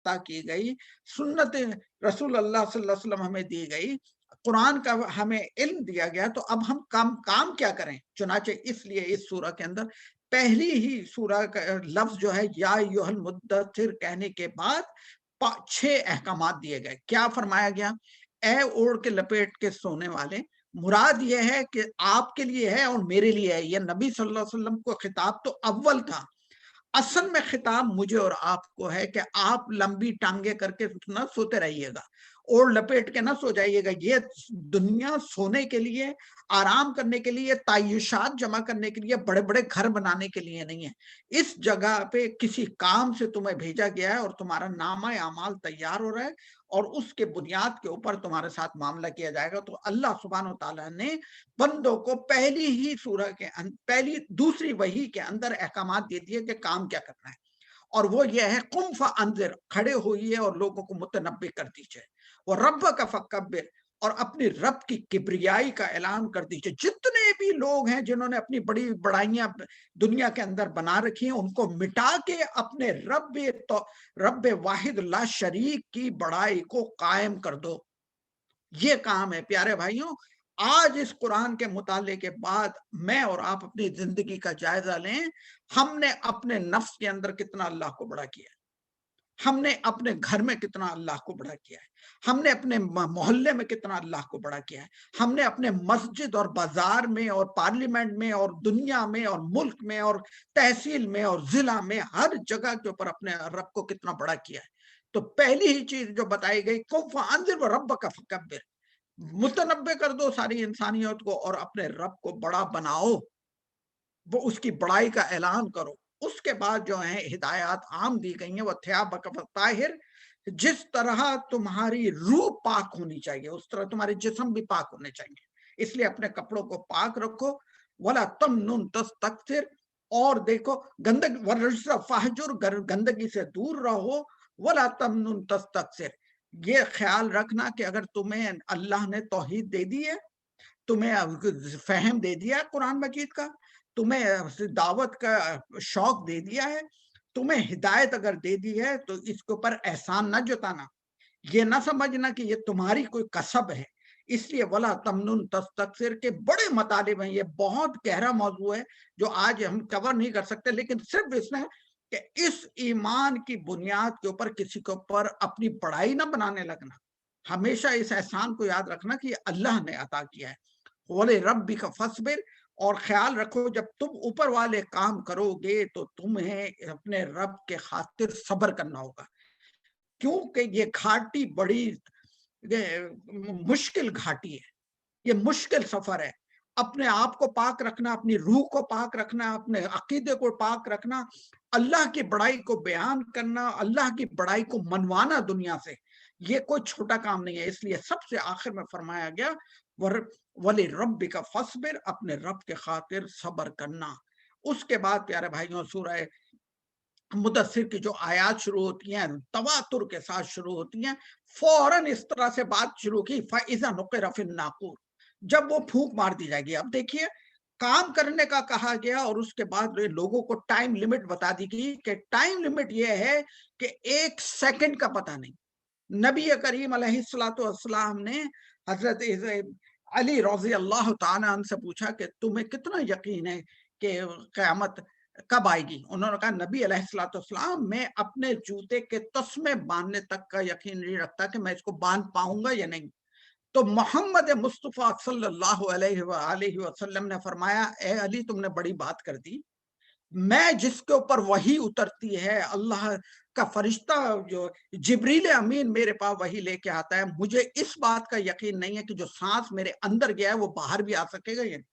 عطا کی گئی، سنت رسول اللہ صلی اللہ علیہ وسلم ہمیں دی گئی، قرآن کا ہمیں علم دیا گیا، تو اب ہم کام کیا کریں؟ چنانچہ اس لیے اس سورہ کے اندر پہلی ہی سورہ کا لفظ جو ہے یا ایھا المدثر کہنے کے بعد 6 احکامات دیے گئے۔ کیا فرمایا گیا؟ اے اوڑھ کے لپیٹ کے سونے والے، مراد یہ ہے کہ آپ کے لیے ہے اور میرے لیے ہے۔ یہ نبی صلی اللہ علیہ وسلم کو خطاب تو اول تھا، اصل میں خطاب مجھے اور آپ کو ہے کہ آپ لمبی ٹانگیں کر کے نہ سوتے رہیے گا اور لپیٹ کے نہ سو جائیے گا۔ یہ دنیا سونے کے لیے، آرام کرنے کے لیے، تعیشات جمع کرنے کے لیے، بڑے بڑے گھر بنانے کے لیے نہیں ہے۔ اس جگہ پہ کسی کام سے تمہیں بھیجا گیا ہے اور تمہارا نامہ اعمال تیار ہو رہا ہے اور اس کے بنیاد کے اوپر تمہارے ساتھ معاملہ کیا جائے گا۔ تو اللہ سبحانہ وتعالیٰ نے بندوں کو پہلی ہی سورہ کے دوسری وحی کے اندر احکامات دے دیے کہ کام کیا کرنا ہے، اور وہ یہ ہے قم فانذر، کھڑے ہوئیے اور لوگوں کو متنبع کر دیجئے، وہ رب کا فکبر، اور اپنی رب کی کبریائی کا اعلان کر دیجئے۔ جتنے بھی لوگ ہیں جنہوں نے اپنی بڑی بڑائیاں دنیا کے اندر بنا رکھی ہیں، ان کو مٹا کے اپنے رب واحد لا شریک کی بڑائی کو قائم کر دو۔ یہ کام ہے پیارے بھائیوں۔ آج اس قرآن کے مطالعے کے بعد میں اور آپ اپنی زندگی کا جائزہ لیں، ہم نے اپنے نفس کے اندر کتنا اللہ کو بڑا کیا ہے، ہم نے اپنے گھر میں کتنا اللہ کو بڑا کیا ہے، ہم نے اپنے محلے میں کتنا اللہ کو بڑا کیا ہے، ہم نے اپنے مسجد اور بازار میں اور پارلیمنٹ میں اور دنیا میں اور ملک میں اور تحصیل میں اور ضلع میں ہر جگہ کے اوپر اپنے رب کو کتنا بڑا کیا ہے۔ تو پہلی ہی چیز جو بتائی گئی قم فانذر وربک فکبر، متنبع کر دو ساری انسانیت کو اور اپنے رب کو بڑا بناؤ، وہ اس کی بڑائی کا اعلان کرو۔ اس کے بعد جو ہیں ہدایات عام دی گئی ہیں، وہ ثیابک فطہر، جس طرح تمہاری روح پاک ہونی چاہیے اس طرح تمہارے جسم بھی پاک ہونے چاہیے، اس لیے اپنے کپڑوں کو پاک رکھو۔ ولا تمنن تستکثر، اور دیکھو والرجز فاہجر، گندگی سے دور رہو۔ ولا تمنن تستکثر، یہ خیال رکھنا کہ اگر تمہیں اللہ نے توحید دے دی ہے، تمہیں فہم دے دیا ہے قرآن مجید کا، تمہیں دعوت کا شوق دے دیا ہے، تمہیں ہدایت اگر دے دی ہے، تو اس کے اوپر احسان نہ جتانا، یہ نہ سمجھنا کہ یہ تمہاری کوئی کسب ہے۔ اس لیے ولا تمنن تستکثر کے بڑے مطالب ہیں، یہ بہت گہرا موضوع ہے جو آج ہم کور نہیں کر سکتے، لیکن صرف اس میں کہ اس ایمان کی بنیاد کے اوپر کسی کے اوپر اپنی بڑائی نہ بنانے لگنا، ہمیشہ اس احسان کو یاد رکھنا کہ یہ اللہ نے عطا کیا ہے۔ وَلِرَبِّكَ فَاصْبِرْ، اور خیال رکھو جب تم اوپر والے کام کرو گے تو تمہیں اپنے رب کے خاطر صبر کرنا ہوگا، کیونکہ یہ گھاٹی بڑی مشکل گھاٹی ہے، یہ مشکل سفر ہے۔ اپنے آپ کو پاک رکھنا، اپنی روح کو پاک رکھنا، اپنے عقیدے کو پاک رکھنا، اللہ کی بڑائی کو بیان کرنا، اللہ کی بڑائی کو منوانا دنیا سے، یہ کوئی چھوٹا کام نہیں ہے۔ اس لیے سب سے آخر میں فرمایا گیا وَلِرَبِّكَ فَاصْبِرْ، اپنے رب کے خاطر صبر کرنا۔ اس کے بعد پیارے بھائیوں سورہ مدثر کی جو آیات شروع ہوتی ہیں تواتر کے ساتھ شروع ہوتی ہیں، فوراً اس طرح سے بات شروع کی فَإِذَا نُقِرَ فِي النَّاقُورِ، جب وہ پھونک مار دی جائے گی۔ اب دیکھیے کام کرنے کا کہا گیا اور اس کے بعد لوگوں کو ٹائم لمٹ بتا دی گئی کہ ٹائم لمٹ یہ ہے کہ 1 سیکنڈ کا پتہ نہیں۔ نبی کریم علیہ السلام نے حضرت علی رضی اللہ تعالیٰ عنہ سے پوچھا کہ تمہیں کتنا یقین ہے کہ قیامت کب آئے گی؟ انہوں نے کہا نبی علیہ السلام میں اپنے جوتے کے تسمے باندھنے تک کا یقین نہیں رکھتا کہ میں اس کو باندھ پاؤں گا یا نہیں۔ تو محمد مصطفیٰ صلی اللہ علیہ وآلہ وسلم نے فرمایا اے علی تم نے بڑی بات کر دی، میں جس کے اوپر وحی اترتی ہے، اللہ کا فرشتہ جو جبریل امین میرے پاس وحی لے کے آتا ہے، مجھے اس بات کا یقین نہیں ہے کہ جو سانس میرے اندر گیا ہے وہ باہر بھی آ سکے گا یا نہیں۔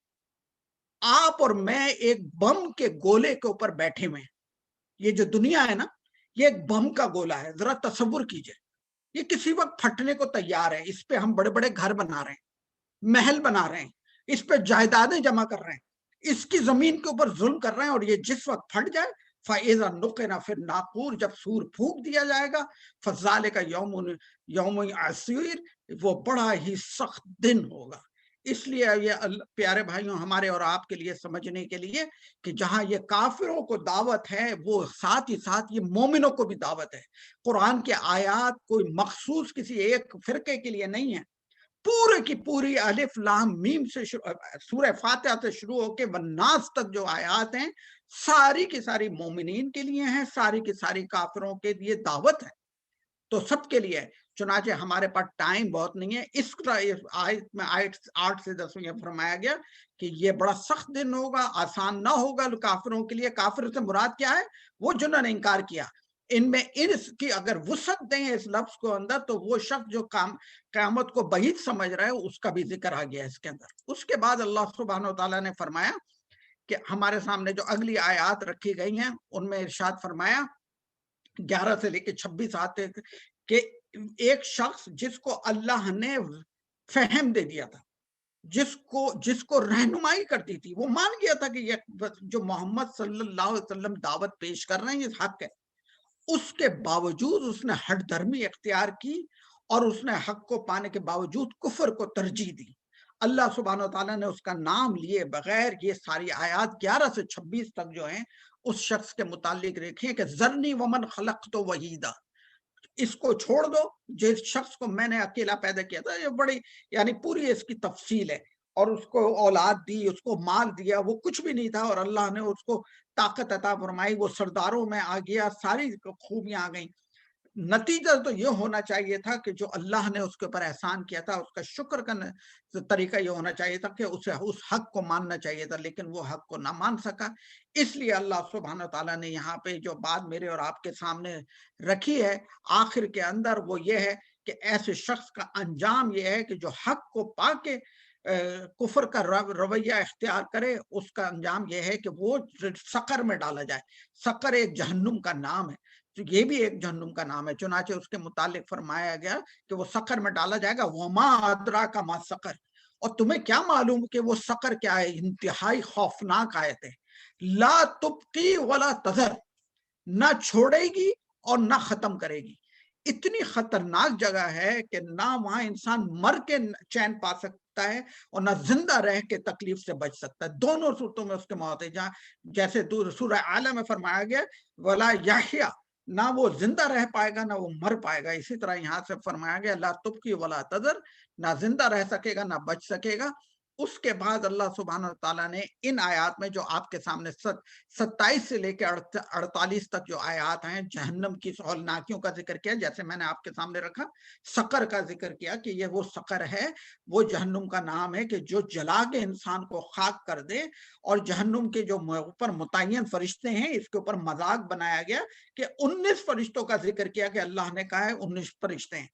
آپ اور میں ایک بم کے گولے کے اوپر بیٹھے ہوئے ہیں، یہ جو دنیا ہے نا یہ ایک بم کا گولا ہے، ذرا تصور کیجئے، یہ کسی وقت پھٹنے کو تیار ہے، اس پہ ہم بڑے بڑے گھر بنا رہے ہیں، محل بنا رہے ہیں، اس پہ جائیدادیں جمع کر رہے ہیں، اس کی زمین کے اوپر ظلم کر رہے ہیں، اور یہ جس وقت پھٹ جائے فَإِذَا نُقِرَ فِي النَّاقُورِ، جب سور پھونک دیا جائے گا، فَذَلِكَ یوم عسیر، وہ بڑا ہی سخت دن ہوگا۔ اس لیے یہ پیارے بھائیوں ہمارے اور آپ کے لیے سمجھنے کے لیے کہ جہاں یہ کافروں کو دعوت ہے وہ ساتھ ہی ساتھ یہ مومنوں کو بھی دعوت ہے. قرآن کے آیات کوئی مخصوص کسی ایک فرقے کے لیے نہیں ہے، پورے کی پوری الف لام میم سے سورہ فاتحہ سے شروع ہو کے والناس تک جو آیات ہیں ساری کی ساری مومنین کے لیے ہیں، ساری کی ساری کافروں کے لیے دعوت ہے، تو سب کے لیے. چنانچہ ہمارے پاس ٹائم بہت نہیں ہے. اس آیت میں آیت 8 سے 10 میں فرمایا گیا کہ یہ بڑا سخت دن ہوگا، آسان نہ ہوگا کافروں کے لیے. کافر سے مراد کیا ہے؟ وہ جنہوں نے انکار کیا. ان میں اس کی اگر وسعت دیں اس لفظ کو اندر تو وہ شخص جو قیامت کو بعید سمجھ رہا ہے اس کا بھی ذکر آ گیا اس کے اندر. اس کے بعد اللہ سبحانہ وتعالیٰ نے فرمایا کہ ہمارے سامنے جو اگلی آیات رکھی گئی ہیں ان میں ارشاد فرمایا 11 سے لے کے 26 آتے کہ ایک شخص جس کو اللہ نے فہم دے دیا تھا، جس کو رہنمائی کرتی تھی، وہ مان گیا تھا کہ یہ جو محمد صلی اللہ علیہ وسلم دعوت پیش کر رہے ہیں یہ حق ہے، اس کے باوجود اس نے ہٹ دھرمی اختیار کی اور اس نے حق کو پانے کے باوجود کفر کو ترجیح دی. اللہ سبحانہ وتعالیٰ نے اس کا نام لیے بغیر یہ ساری آیات 11 سے 26 تک جو ہیں اس شخص کے متعلق رکھیں کہ ذرنی ومن خلقت وحیدا، اس کو چھوڑ دو جس شخص کو میں نے اکیلا پیدا کیا تھا. یہ بڑی یعنی پوری اس کی تفصیل ہے. اور اس کو اولاد دی، اس کو مال دیا، وہ کچھ بھی نہیں تھا اور اللہ نے اس کو طاقت عطا فرمائی، وہ سرداروں میں آ گیا، ساری خوبیاں آ گئیں. نتیجہ تو یہ ہونا چاہیے تھا کہ جو اللہ نے اس کے اوپر احسان کیا تھا اس کا شکر کرنے طریقہ یہ ہونا چاہیے تھا کہ اسے اس حق کو ماننا چاہیے تھا، لیکن وہ حق کو نہ مان سکا. اس لیے اللہ سبحانہ تعالیٰ نے یہاں پہ جو بات میرے اور آپ کے سامنے رکھی ہے آخر کے اندر وہ یہ ہے کہ ایسے شخص کا انجام یہ ہے کہ جو حق کو پا کے کفر کا رویہ اختیار کرے، اس کا انجام یہ ہے کہ وہ سقر میں ڈالا جائے. سقر ایک جہنم کا نام ہے، تو یہ بھی ایک جہنم کا نام ہے. چنانچہ اس کے متعلق فرمایا گیا کہ وہ سقر میں ڈالا جائے گا. وما ادراک ما سقر، اور تمہیں کیا معلوم کہ وہ سقر کیا ہے؟ انتہائی خوفناک آیت ہے. لا تبقی ولا تذر، نہ چھوڑے گی اور نہ ختم کرے گی. اتنی خطرناک جگہ ہے کہ نہ وہاں انسان مر کے چین پا سکتا ہے اور نہ زندہ رہ کے تکلیف سے بچ سکتا ہے. دونوں صورتوں میں اس کے موت ہے. جہاں جیسے سورہ اعلیٰ میں فرمایا گیا ولا یحییٰ، نہ وہ زندہ رہ پائے گا نہ وہ مر پائے گا. اسی طرح یہاں سے فرمایا گیا لا تبقی ولا تذر، نہ زندہ رہ سکے گا نہ بچ سکے گا. اس کے بعد اللہ سبحانہ تعالیٰ نے ان آیات میں جو آپ کے سامنے 27 سے لے کے 48 تک جو آیات ہیں جہنم کی ہولناکیوں کا ذکر کیا، جیسے میں نے آپ کے سامنے رکھا سقر کا ذکر کیا کہ یہ وہ سقر ہے، وہ جہنم کا نام ہے کہ جو جلا کے انسان کو خاک کر دے. اور جہنم کے جو اوپر متعین فرشتے ہیں اس کے اوپر مذاق بنایا گیا کہ 19 فرشتوں کا ذکر کیا کہ اللہ نے کہا ہے 19 فرشتے ہیں.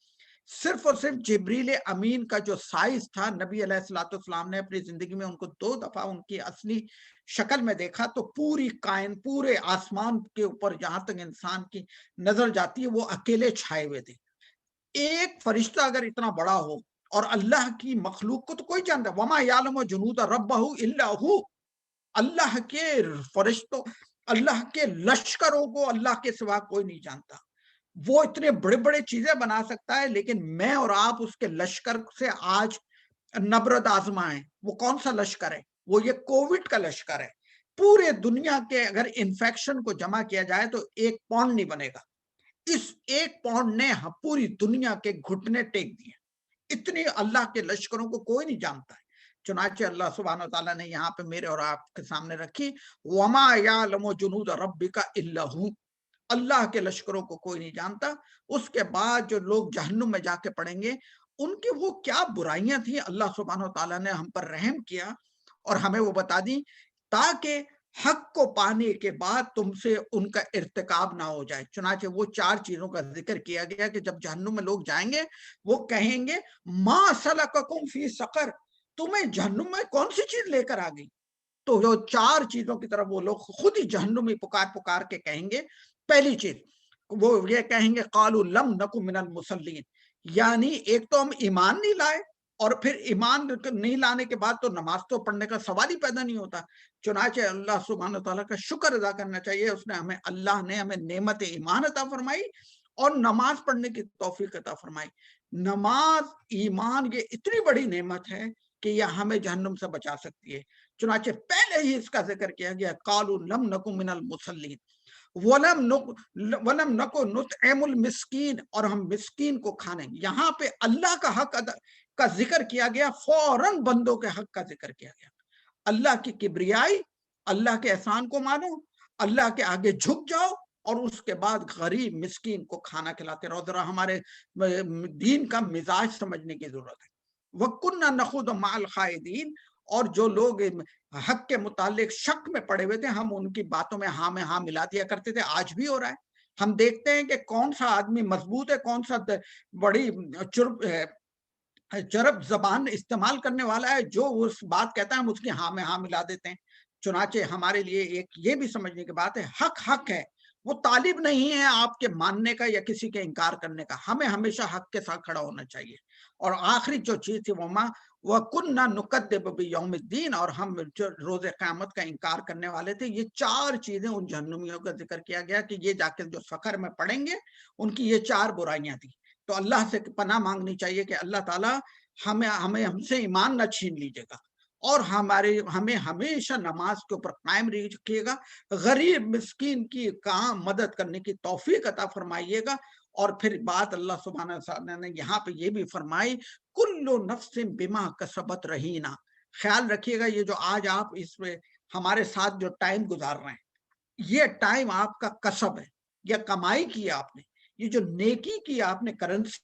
صرف اور صرف جبریل امین کا جو سائز تھا، نبی علیہ الصلوۃ والسلام نے اپنی زندگی میں ان کو 2 دفعہ ان کی اصلی شکل میں دیکھا، تو پوری پورے آسمان کے اوپر جہاں تک انسان کی نظر جاتی ہے وہ اکیلے چھائے ہوئے تھے. ایک فرشتہ اگر اتنا بڑا ہو اور اللہ کی مخلوق کو تو کوئی جانتا، وما یعلم جنود ربہ الا ہو، اللہ کے فرشتوں، اللہ کے لشکروں کو اللہ کے سوا کوئی نہیں جانتا. وہ اتنے بڑے بڑے چیزیں بنا سکتا ہے، لیکن میں اور آپ اس کے لشکر سے آج نبرد آزمائیں. وہ کون سا لشکر ہے؟ وہ یہ کووڈ کا لشکر ہے. پورے دنیا کے اگر انفیکشن کو جمع کیا جائے تو 1 پاؤنڈ نہیں بنے گا. اس 1 پاؤنڈ نے پوری دنیا کے گھٹنے ٹیک دیے. اتنی اللہ کے لشکروں کو کوئی نہیں جانتا ہے. چنانچہ اللہ سبحانہ وتعالیٰ نے یہاں پہ میرے اور آپ کے سامنے رکھی وما یعلم جنود ربک الا ہو، اللہ کے لشکروں کو کوئی نہیں جانتا. اس کے بعد جو لوگ جہنم میں جا کے پڑیں گے ان کی وہ کیا برائیاں تھیں، اللہ سبحانہ وتعالیٰ نے ہم پر رحم کیا اور ہمیں وہ بتا دی تاکہ حق کو پانے کے بعد تم سے ان کا ارتکاب نہ ہو جائے. چنانچہ وہ 4 چیزوں کا ذکر کیا گیا کہ جب جہنم میں لوگ جائیں گے وہ کہیں گے ما سلککم فی سقر، تمہیں جہنم میں کون سی چیز لے کر آ گئی؟ تو جو 4 چیزوں کی طرف وہ لوگ خود ہی جہنم میں پکار کے کہیں گے. پہلی چیز وہ یہ کہیں گے قالوا لم نک من المصلین، یعنی ایک تو ہم ایمان نہیں لائے اور پھر ایمان نہیں لانے کے بعد تو نماز تو پڑھنے کا سوال ہی پیدا نہیں ہوتا. چنانچہ اللہ سبحانہ تعالیٰ کا شکر ادا کرنا چاہیے، اس نے اللہ نے ہمیں نعمت ایمان عطا فرمائی اور نماز پڑھنے کی توفیق عطا فرمائی. نماز ایمان یہ اتنی بڑی نعمت ہے کہ یہ ہمیں جہنم سے بچا سکتی ہے۔ چنانچہ پہلے ہی اس کا ذکر کیا گیا، قالوا لم نکو من المصلین وَلَمْ نَكُ نُطْعِمُ الْمِسْكِينَ، اور ہم مسکین کو کھانے۔ یہاں پہ اللہ کا حق کا ذکر کیا گیا، فوراً بندوں کے حق کا ذکر کیا گیا۔ اللہ کی کبریائی، اللہ کے احسان کو مانو، اللہ کے آگے جھک جاؤ، اور اس کے بعد غریب مسکین کو کھانا کھلاتے رہو۔ ذرا ہمارے دین کا مزاج سمجھنے کی ضرورت ہے۔ وَكُنَّا نَخُوضُ مَعَ الْخَائِضِينَ، اور جو لوگ حق کے متعلق شک میں پڑے ہوئے تھے، ہم ان کی باتوں میں ہاں میں ہاں ملا دیا کرتے تھے۔ آج بھی ہو رہا ہے۔ ہم دیکھتے ہیں کہ کون سا آدمی مضبوط ہے، کون سا بڑی چرب زبان استعمال کرنے والا ہے، جو اس بات کہتا ہے ہم اس کی ہاں میں ہاں ملا دیتے ہیں۔ چنانچہ ہمارے لیے ایک یہ بھی سمجھنے کی بات ہے، حق حق ہے، وہ طالب نہیں ہے آپ کے ماننے کا یا کسی کے انکار کرنے کا۔ ہمیں ہمیشہ حق کے ساتھ کھڑا ہونا چاہیے۔ اور آخری جو چیز تھی وَكُنَّا نُكَذِّبُ بِيَوْمِ الدِّينِ، اور ہم روز قیامت کا انکار کرنے والے تھے۔ یہ چار چیزیں ان جہنمیوں کا ذکر کیا گیا کہ یہ جا کے جو سقر میں پڑیں گے، ان کی یہ چار برائیاں تھیں۔ تو اللہ سے پناہ مانگنی چاہیے کہ اللہ تعالیٰ ہم سے ایمان نہ چھین لیجیے گا، اور ہمیں ہمیشہ نماز کے اوپر قائم رکھیے گا، غریب مسکین کی کام مدد کرنے کی توفیق عطا فرمائیے گا۔ اور پھر بات اللہ سبحانہ وتعالی نے یہاں پہ یہ بھی فرمائی، کل نفس بما کسبت رہینا۔ خیال رکھیے گا، یہ جو آج آپ اس میں ہمارے ساتھ جو ٹائم گزار رہے ہیں، یہ ٹائم آپ کا کسب ہے، یا کمائی کی آپ نے، یہ جو نیکی کی آپ نے کرنسی